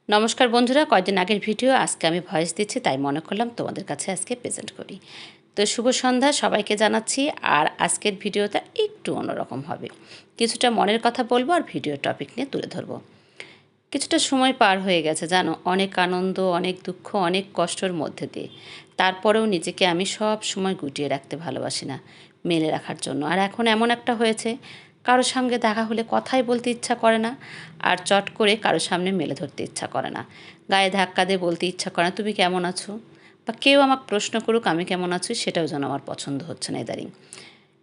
নমস্কার বন্ধুরা, কয়েকদিন আগের ভিডিও আজকে আমি ভয়েস দিচ্ছি, তাই মনে করলাম তোমাদের কাছে আজকে প্রেজেন্ট করি। তো শুভ সন্ধ্যা সবাইকে জানাচ্ছি। আর আজকের ভিডিওটা একটু অন্যরকম হবে, কিছুটা মনের কথা বলবো আর ভিডিও টপিক নিয়ে তুলে ধরবো। কিছুটা সময় পার হয়ে গেছে জানো, অনেক আনন্দ, অনেক দুঃখ, অনেক কষ্টর মধ্যে দিয়ে। তারপরেও নিজেকে আমি সব সময় গুটিয়ে রাখতে ভালোবাসি না, মেলে রাখার জন্য। আর এখন এমন একটা হয়েছে, কারোর সঙ্গে দেখা হলে কথাই বলতে ইচ্ছা করে না, আর চট করে কারোর সামনে মেলে ধরতে ইচ্ছা করে না, গায়ে ধাক্কা দিয়ে বলতে ইচ্ছা করে না তুমি কেমন আছো, বা কেউ আমাকে প্রশ্ন করুক আমি কেমন আছি, সেটাও যেন আমার পছন্দ হচ্ছে না ইদারিং।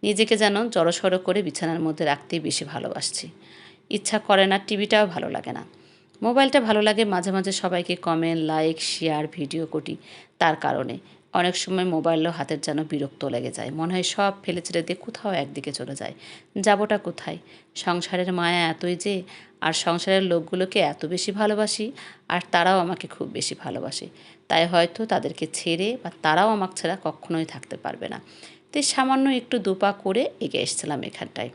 নিজেকে যেন জড়সড় করে বিছানার মধ্যে রাখতেই বেশি ভালোবাসছি। ইচ্ছা করে না, টিভিটাও ভালো লাগে না। মোবাইলটা ভালো লাগে মাঝে মাঝে সবাইকে কমেন্ট, লাইক, শেয়ার, ভিডিও করি। তার কারণে অনেক সময় মোবাইলও হাতের যেন বিরক্ত লেগে যায়, মনে হয় সব ফেলে ছেড়ে দিয়ে কোথাও একদিকে চলে যায়। যাবোটা কোথায়? সংসারের মায়া এতই যে, আর সংসারের লোকগুলোকে এত বেশি ভালোবাসি, আর তারাও আমাকে খুব বেশি ভালোবাসে। তাই হয়তো তাদেরকে ছেড়ে বা তারাও আমাকে ছাড়া কখনোই থাকতে পারবে না। তাই সামান্য একটু দুপা করে এগিয়ে এসেছিলাম এখানটায়।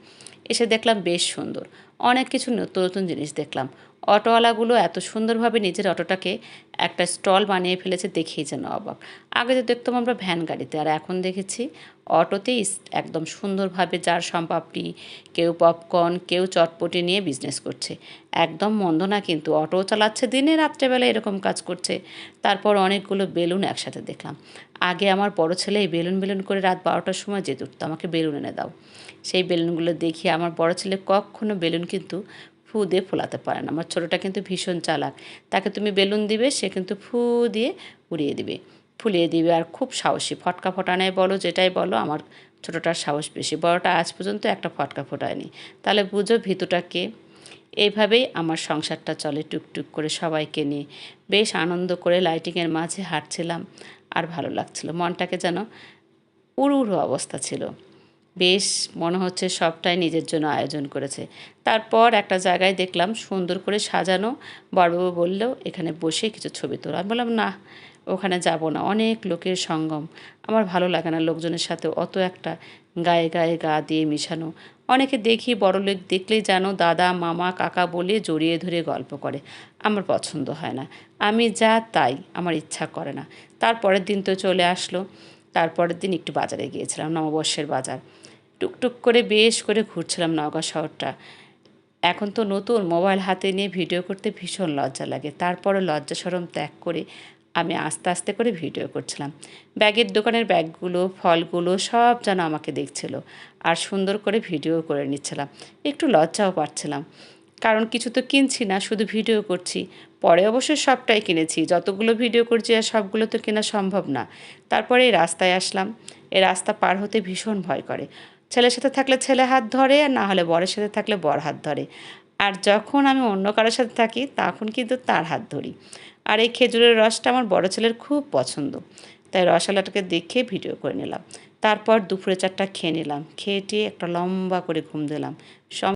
এসে দেখলাম বেশ সুন্দর, অনেক কিছু নতুন নতুন জিনিস দেখলাম। অটোওয়ালাগুলো এত সুন্দরভাবে নিজের অটোটাকে একটা স্টল বানিয়ে ফেলেছে, দেখেই যেন অবাক। আগে তো দেখতাম আমরা ভ্যান গাড়িতে, আর এখন দেখেছি অটোতেই একদম সুন্দরভাবে যার সম্পাপড়ি, কেউ পপকর্ন, কেউ চটপটি নিয়ে বিজনেস করছে। একদম মন্দ না কিন্তু, অটোও চালাচ্ছে, দিনে রাত্রেবেলা এরকম কাজ করছে। তারপর অনেকগুলো বেলুন একসাথে দেখলাম। আগে আমার বড় ছেলে এই বেলুন বেলুন করে রাত 12টার সময় যেতে উঠতো, আমাকে বেলুন এনে দাও। সেই বেলুনগুলো দেখিয়ে আমার বড় ছেলে কখনো বেলুন কিন্তু ফু দিয়ে ফোলাতে পারে না। আমার ছোটোটা কিন্তু ভীষণ চালাক, তাকে তুমি বেলুন দিবে সে কিন্তু ফু দিয়ে উড়িয়ে দিবে, ফুলিয়ে দিবে। আর খুব সাহসী, ফটকা ফোটানায় বলো যেটাই বলো, আমার ছোটোটার সাহস বেশি। বড়টা আজ পর্যন্ত একটা ফটকা ফোটায়নি। তাহলে বুঝো ভীতুটা কে। এইভাবেই আমার সংসারটা চলে, টুকটুক করে সবাইকে নিয়ে বেশ আনন্দ করে লাইটিংয়ের মাঝে হাঁটছিলাম। আর ভালো লাগছিল, মনটাকে যেন উড়ু উড়ু অবস্থা ছিল। বেশ মনে হচ্ছে সবটাই নিজের জন্য আয়োজন করেছে। তারপর একটা জায়গায় দেখলাম সুন্দর করে সাজানো। বড়বাবু বললেও এখানে বসে কিছু ছবি তোলা। আমি বললাম না, ওখানে যাব না, অনেক লোকের সঙ্গম, আমার ভালো লাগে না লোকজনের সাথে অত একটা গায়ে গায়ে গা দিয়ে মিশানো। অনেকে দেখি বড় লোক দেখলেই যেন দাদা, মামা, কাকা বলে জড়িয়ে ধরে গল্প করে। আমার পছন্দ হয় না, আমি যা তাই, আমার ইচ্ছা করে না। তারপরের দিন তো চলে আসলো। তারপরের দিন একটু বাজারে গিয়েছিলাম, নববর্ষের বাজার। টুকটুক করে বেশ করে ঘুরছিলাম নওগাঁ শহরটা। এখন তো নতুন মোবাইল হাতে নিয়ে ভিডিও করতে ভীষণ লজ্জা লাগে, তারপরে লজ্জা শরম ত্যাগ করে আমি আস্তে আস্তে করে ভিডিও করছিলাম। ব্যাগের দোকানের ব্যাগগুলো, ফলগুলো সব যেন আমাকে দেখছিল, আর সুন্দর করে ভিডিও করে নিচ্ছিলাম। একটু লজ্জাও পাচ্ছিলাম, কারণ কিছু তো কিনছি না, শুধু ভিডিও করছি। পরে অবশ্য সবটাই কিনেছি, যতগুলো ভিডিও করছি আর সবগুলো তো কেনা সম্ভব না। তারপরে এই রাস্তায় আসলাম। এই রাস্তা পার হতে ভীষণ ভয় করে। ছেলের সাথে থাকলে ছেলে হাত ধরে, আর না হলে বরের সাথে থাকলে বর হাত ধরে। আর যখন আমি অন্য কারোর সাথে থাকি তখন কিন্তু তার হাত ধরি। আর এই খেজুরের রসটা আমার বড় ছেলের খুব পছন্দ, তাই রসালাটাকে দেখে ভিডিও করে নিলাম। তারপর দুপুরে 4টা খেয়ে নিলাম, খেয়ে টেয়ে একটা লম্বা করে ঘুম দিলাম।